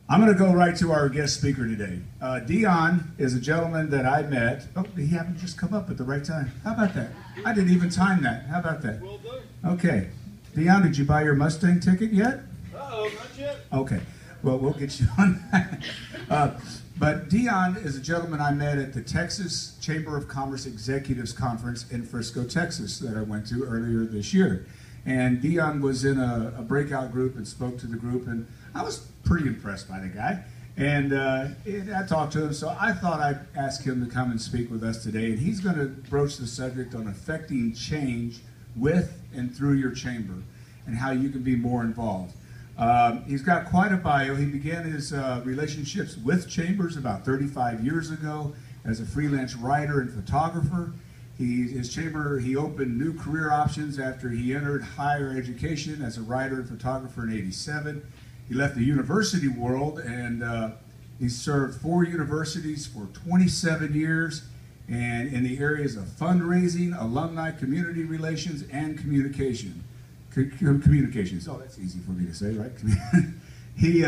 I'm going to go right to our guest speaker today. Dion is a gentleman that I met. Oh, he happened to just come up at the right time. How about that? I didn't even time that. How about that? Well done. Okay. Dion, did you buy your Mustang ticket yet? Uh-oh, not yet. Okay. Well, we'll get you on that. But Dion is a gentleman I met at the Texas Chamber of Commerce Executives Conference in Frisco, Texas, that I went to earlier this year. And Dion was in a breakout group and spoke to the group, and I was pretty impressed by the guy. And I talked to him, so I thought I'd ask him to come and speak with us today. And he's going to broach the subject on affecting change with and through your chamber and how you can be more involved. He's got quite a bio. He began his relationships with chambers about 35 years ago as a freelance writer and photographer. He opened new career options after he entered higher education as a writer and photographer in '87. He left the university world and he served 4 universities for 27 years and in the areas of fundraising, alumni, community relations, and communications. Oh, that's easy for me to say, right? He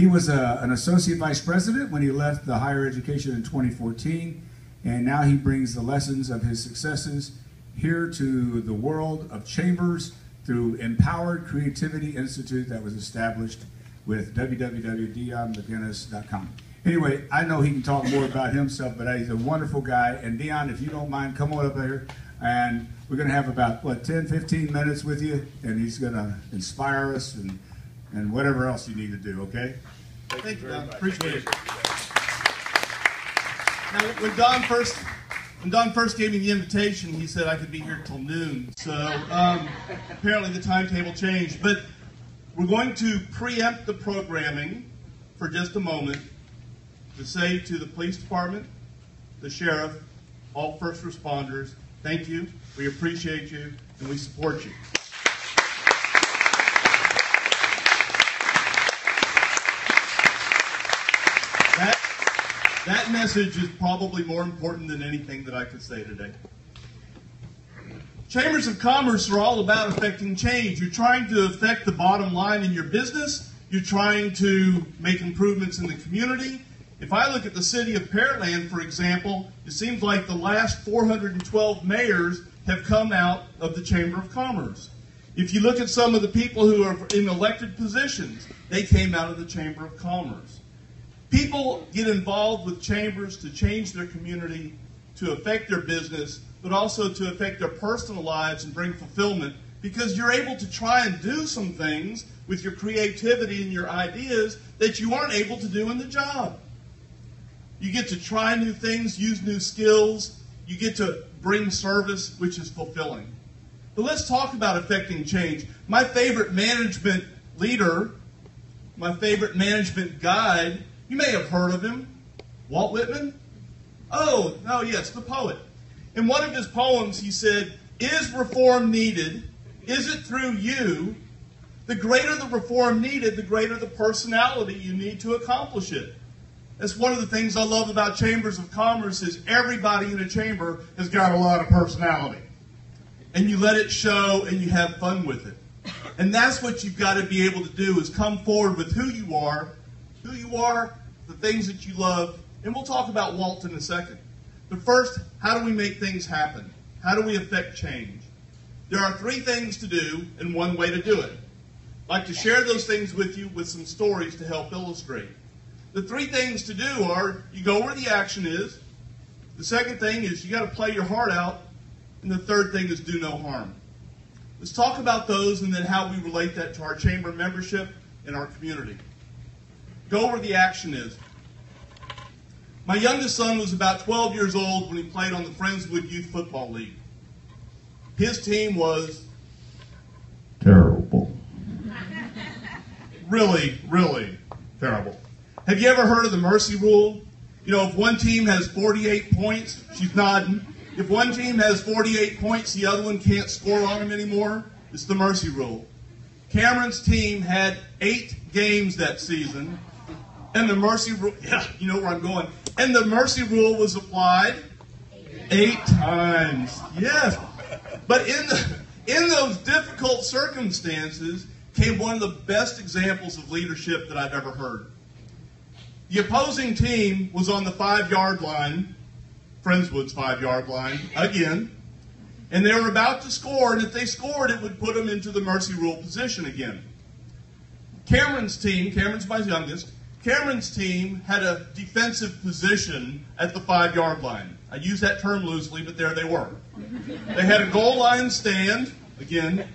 was an associate vice president when he left the higher education in 2014, and now he brings the lessons of his successes here to the world of chambers through Empowered Creativity Institute that was established with www.dionmcguinness.com. Anyway, I know he can talk more about himself, but he's a wonderful guy. And Dion, if you don't mind, come on up here. And we're going to have about, 10, 15 minutes with you. And he's going to inspire us and whatever else you need to do, okay? Thank you, Don. Appreciate it. Now, when Don first gave me the invitation, he said I could be here till noon. So apparently the timetable changed. But we're going to preempt the programming for just a moment to say to the police department, the sheriff, all first responders, thank you, we appreciate you, and we support you. That message is probably more important than anything that I could say today. Chambers of Commerce are all about affecting change. You're trying to affect the bottom line in your business. You're trying to make improvements in the community. If I look at the city of Pearland, for example, it seems like the last 412 mayors have come out of the Chamber of Commerce. If you look at some of the people who are in elected positions, they came out of the Chamber of Commerce. People get involved with chambers to change their community, to affect their business, but also to affect their personal lives and bring fulfillment, because you're able to try and do some things with your creativity and your ideas that you aren't able to do in the job. You get to try new things, use new skills. You get to bring service, which is fulfilling. But let's talk about affecting change. My favorite management leader, my favorite management guide, you may have heard of him, Walt Whitman. Oh, yes, the poet. In one of his poems, he said, "Is reform needed? Is it through you? The greater the reform needed, the greater the personality you need to accomplish it." That's one of the things I love about Chambers of Commerce is everybody in a chamber has got a lot of personality. And you let it show and you have fun with it. And that's what you've got to be able to do is come forward with who you are, the things that you love, and we'll talk about Walt in a second. But first, how do we make things happen? How do we affect change? There are 3 things to do and 1 way to do it. I'd like to share those things with you with some stories to help illustrate. The 3 things to do are you go where the action is. The second thing is you got to play your heart out. And the third thing is do no harm. Let's talk about those and then how we relate that to our chamber membership and our community. Go where the action is. My youngest son was about 12 years old when he played on the Friendswood Youth Football League. His team was terrible. Really, really terrible. Have you ever heard of the mercy rule? You know, if one team has 48 points, she's nodding. If one team has 48 points, the other one can't score on them anymore. It's the mercy rule. Cameron's team had 8 games that season, and the mercy rule, yeah, you know where I'm going. And the mercy rule was applied 8 times. Yes. But in those difficult circumstances came one of the best examples of leadership that I've ever heard. The opposing team was on the 5-yard line, Friendswood's 5-yard line, again, and they were about to score, and if they scored, it would put them into the mercy rule position again. Cameron's team, Cameron's my youngest, Cameron's team had a defensive position at the 5-yard line. I use that term loosely, but there they were. They had a goal line stand, again,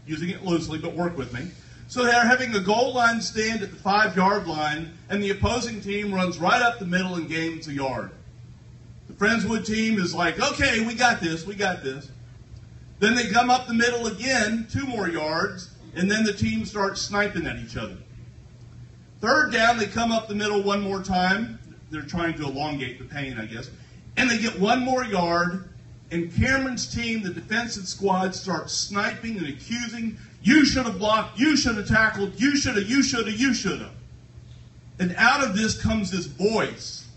using it loosely, but work with me. So they're having a goal line stand at the 5-yard line, and the opposing team runs right up the middle and gains a yard. The Friendswood team is like, okay, we got this, we got this. Then they come up the middle again, 2 more yards, and then the team starts sniping at each other. Third down, they come up the middle one more time. They're trying to elongate the pain, I guess. And they get 1 more yard, and Cameron's team, the defensive squad, starts sniping and accusing, you should have blocked, you should have tackled, you should have, you should have, you should have. And out of this comes this voice.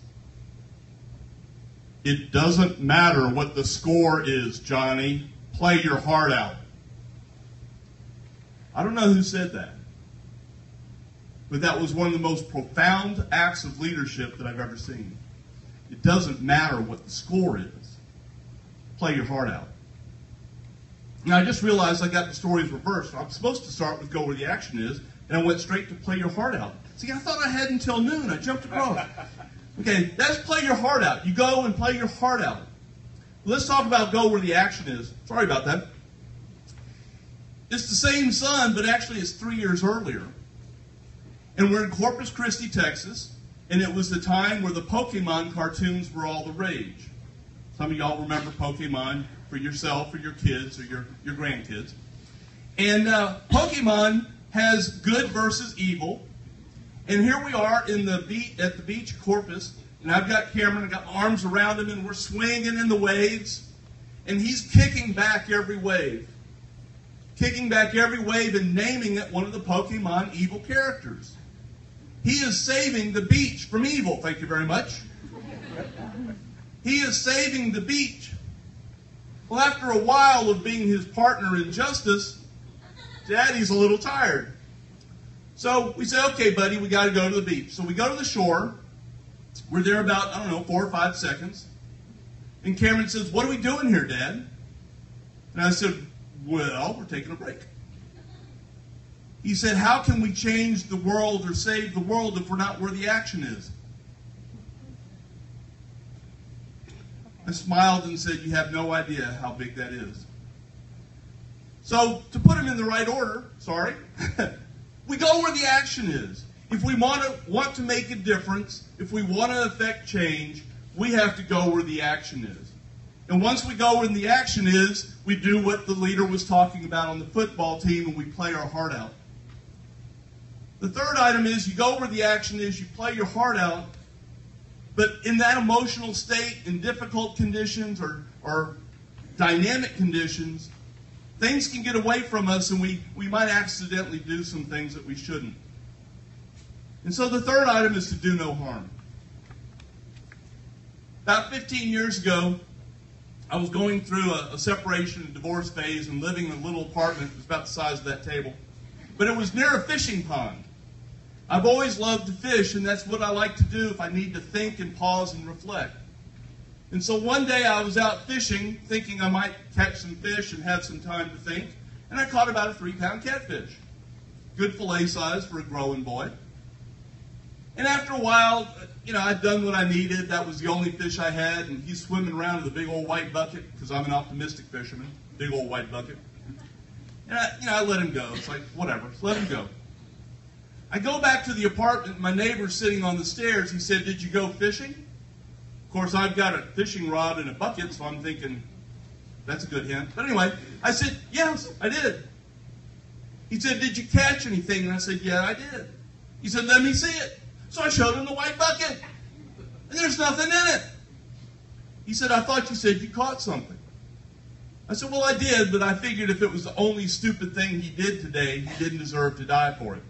It doesn't matter what the score is, Johnny. Play your heart out. I don't know who said that, but that was one of the most profound acts of leadership that I've ever seen. It doesn't matter what the score is. Play your heart out. Now, I just realized I got the stories reversed. I'm supposed to start with go where the action is, and I went straight to play your heart out. See, I thought I had until noon. I jumped across. Okay, that's play your heart out. You go and play your heart out. Let's talk about go where the action is. Sorry about that. It's the same sun, but actually it's 3 years earlier. And we're in Corpus Christi, Texas, and it was the time where the Pokemon cartoons were all the rage. Some of y'all remember Pokemon for yourself or your kids or your grandkids. And Pokemon has good versus evil. And here we are in at the beach of Corpus, and I've got Cameron, I've got my arms around him, and we're swinging in the waves. And he's kicking back every wave. Kicking back every wave and naming it one of the Pokemon evil characters. He is saving the beach from evil. Thank you very much. He is saving the beach. Well, after a while of being his partner in justice, Daddy's a little tired. So we say, okay, buddy, we got to go to the beach. So we go to the shore. We're there about, 4 or 5 seconds. And Cameron says, what are we doing here, Dad? And I said, well, we're taking a break. He said, how can we change the world or save the world if we're not where the action is? I smiled and said, you have no idea how big that is. So, to put them in the right order, we go where the action is. If we want to make a difference, if we want to affect change, we have to go where the action is. And once we go where the action is, we do what the leader was talking about on the football team, and we play our heart out. The third item is you go where the action is, you play your heart out, but in that emotional state, in difficult conditions or dynamic conditions, things can get away from us, and we might accidentally do some things that we shouldn't. And so the third item is to do no harm. About 15 years ago, I was going through a separation and divorce phase and living in a little apartment that was about the size of that table. But it was near a fishing pond. I've always loved to fish, and that's what I like to do if I need to think and pause and reflect. And so one day I was out fishing, thinking I might catch some fish and have some time to think, and I caught about a 3-pound catfish. Good fillet size for a growing boy. And after a while, I'd done what I needed. That was the only fish I had, and he's swimming around with a big old white bucket, because I'm an optimistic fisherman, big old white bucket. And I let him go. It's like, whatever, let him go. I go back to the apartment, my neighbor's sitting on the stairs. He said, did you go fishing? Of course, I've got a fishing rod and a bucket, so I'm thinking, that's a good hint. But anyway, I said, yes, I did. He said, did you catch anything? And I said, yeah, I did. He said, let me see it. So I showed him the white bucket. And there's nothing in it. He said, I thought you said you caught something. I said, well, I did, but I figured if it was the only stupid thing he did today, he didn't deserve to die for it.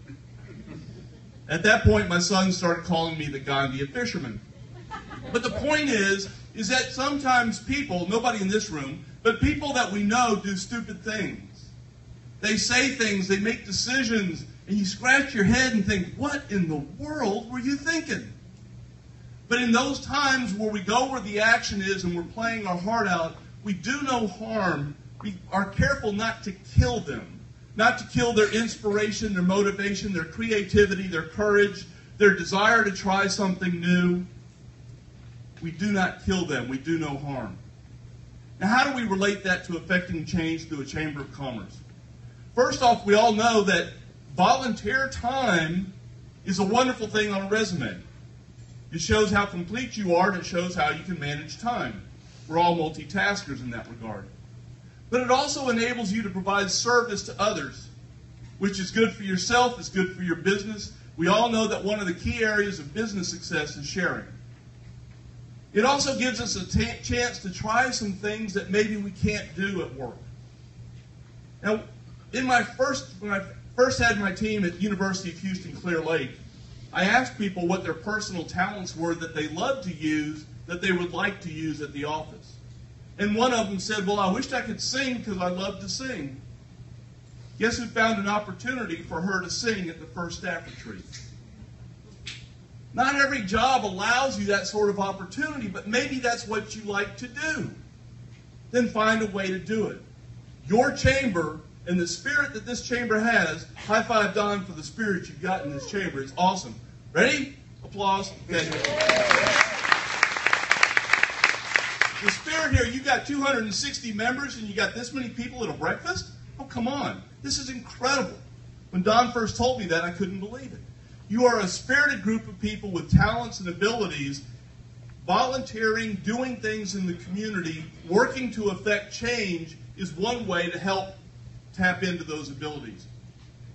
At that point, my son started calling me the Gandhi of fishermen. But the point is that sometimes people, nobody in this room, but people that we know do stupid things. They say things, they make decisions, and you scratch your head and think, what in the world were you thinking? But in those times where we go where the action is and we're playing our heart out, we do no harm. We are careful not to kill them, not to kill their inspiration, their motivation, their creativity, their courage, their desire to try something new. We do not kill them. We do no harm. Now, how do we relate that to affecting change through a Chamber of Commerce? First off, we all know that volunteer time is a wonderful thing on a resume. It shows how complete you are, and it shows how you can manage time. We're all multitaskers in that regard. But it also enables you to provide service to others, which is good for yourself, it's good for your business. We all know that one of the key areas of business success is sharing. It also gives us a chance to try some things that maybe we can't do at work. Now, when I first had my team at University of Houston Clear Lake, I asked people what their personal talents were that they loved to use, that they would like to use at the office. And one of them said, well, I wished I could sing because I love to sing. Guess who found an opportunity for her to sing at the first staff retreat? Not every job allows you that sort of opportunity, but maybe that's what you like to do. Then find a way to do it. Your chamber and the spirit that this chamber has, high five Don for the spirit you've got in this chamber. It's awesome. Ready? Applause. Okay. The spirit here, you've got 260 members and you got this many people at a breakfast? Oh, come on. This is incredible. When Don first told me that, I couldn't believe it. You are a spirited group of people with talents and abilities, volunteering, doing things in the community, working to affect change is one way to help tap into those abilities.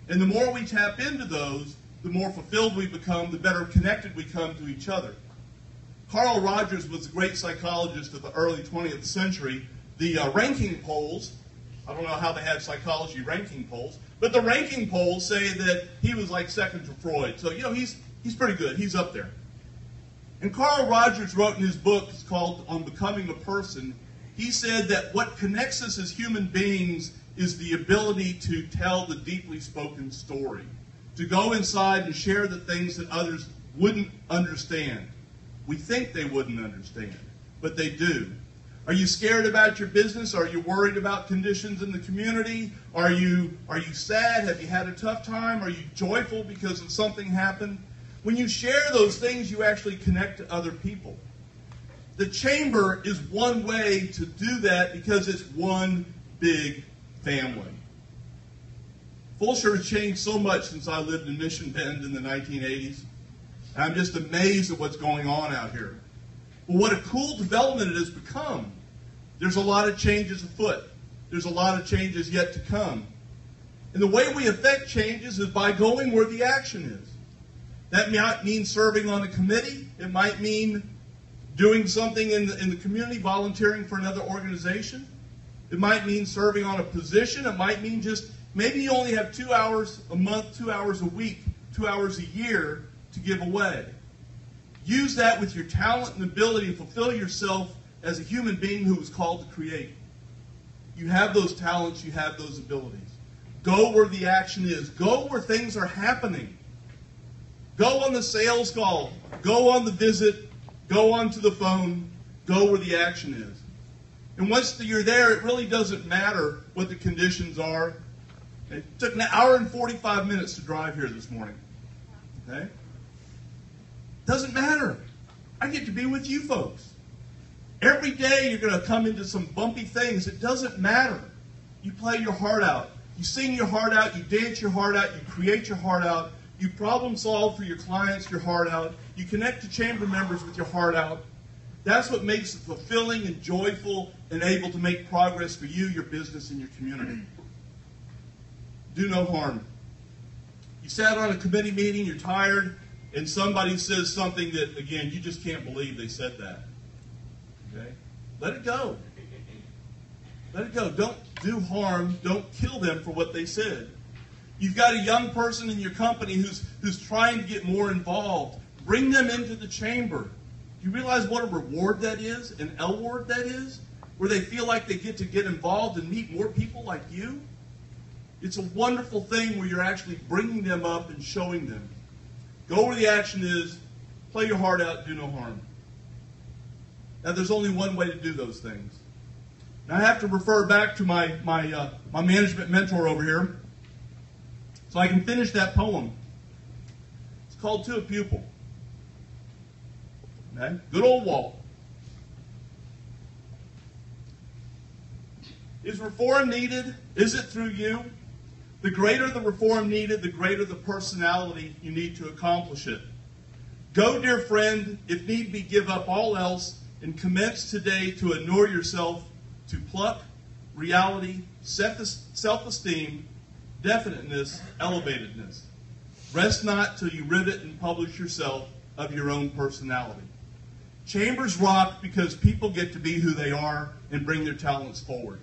And the more we tap into those, the more fulfilled we become, the better connected we come to each other. Carl Rogers was a great psychologist of the early 20th century. The ranking polls, I don't know how they had psychology ranking polls, but the ranking polls say that he was like second to Freud. So, he's pretty good. He's up there. And Carl Rogers wrote in his book, it's called On Becoming a Person, he said that what connects us as human beings is the ability to tell the deeply spoken story, to go inside and share the things that others wouldn't understand. We think they wouldn't understand, but they do. Are you scared about your business? Are you worried about conditions in the community? Are you sad? Have you had a tough time? Are you joyful because of something happened? When you share those things, you actually connect to other people. The chamber is one way to do that because it's one big family. Fulshear has changed so much since I lived in Mission Bend in the 1980s. I'm just amazed at what's going on out here. But what a cool development it has become. There's a lot of changes afoot. There's a lot of changes yet to come. And the way we affect changes is by going where the action is. That might mean serving on a committee. It might mean doing something in the community, volunteering for another organization. It might mean serving on a position. It might mean just maybe you only have 2 hours a month, 2 hours a week, 2 hours a year to give away. Use that with your talent and ability to fulfill yourself as a human being who was called to create. You have those talents, you have those abilities. Go where the action is. Go where things are happening. Go on the sales call. Go on the visit. Go onto the phone. Go where the action is. And once you're there, it really doesn't matter what the conditions are. It took an hour and 45 minutes to drive here this morning. Okay? Doesn't matter. I get to be with you folks. Every day you're going to come into some bumpy things. It doesn't matter. You play your heart out. You sing your heart out. You dance your heart out. You create your heart out. You problem solve for your clients your heart out. You connect to chamber members with your heart out. That's what makes it fulfilling and joyful and able to make progress for you, your business, and your community. Do no harm. You sat on a committee meeting, you're tired, and somebody says something that, again, you just can't believe they said that. Okay? Let it go. Let it go. Don't do harm. Don't kill them for what they said. You've got a young person in your company who's trying to get more involved. Bring them into the chamber. Do you realize what a reward that is, an L-word that is, where they feel like they get to get involved and meet more people like you? It's a wonderful thing where you're actually bringing them up and showing them. Go where the action is. play your heart out, do no harm. Now, there's only one way to do those things. Now, I have to refer back to my management mentor over here so I can finish that poem. It's called To a Pupil. Okay? Good old Walt. Is reform needed? Is it through you? The greater the reform needed, the greater the personality you need to accomplish it. Go, dear friend, if need be, give up all else and commence today to inure yourself to pluck, reality, self-esteem, definiteness, elevatedness. Rest not till you rivet and publish yourself of your own personality. Chambers rock because people get to be who they are and bring their talents forward.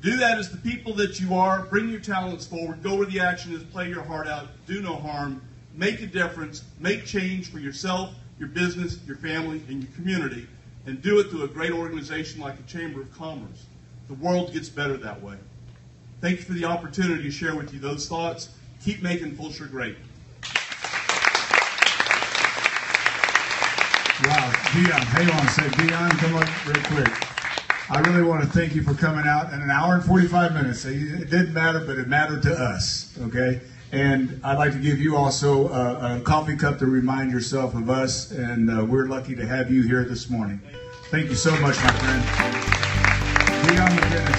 Do that as the people that you are. Bring your talents forward. Go where the action is. Play your heart out. Do no harm. Make a difference. Make change for yourself, your business, your family, and your community. And do it through a great organization like the Chamber of Commerce. The world gets better that way. Thank you for the opportunity to share with you those thoughts. Keep making Fulshear great. Wow, Dion, hang on a sec. Dion, come up real quick. I really want to thank you for coming out in an hour and 45 minutes. It didn't matter, but it mattered to us, okay? And I'd like to give you also a coffee cup to remind yourself of us, and we're lucky to have you here this morning. Thank you so much, my friend. Dion McInnis.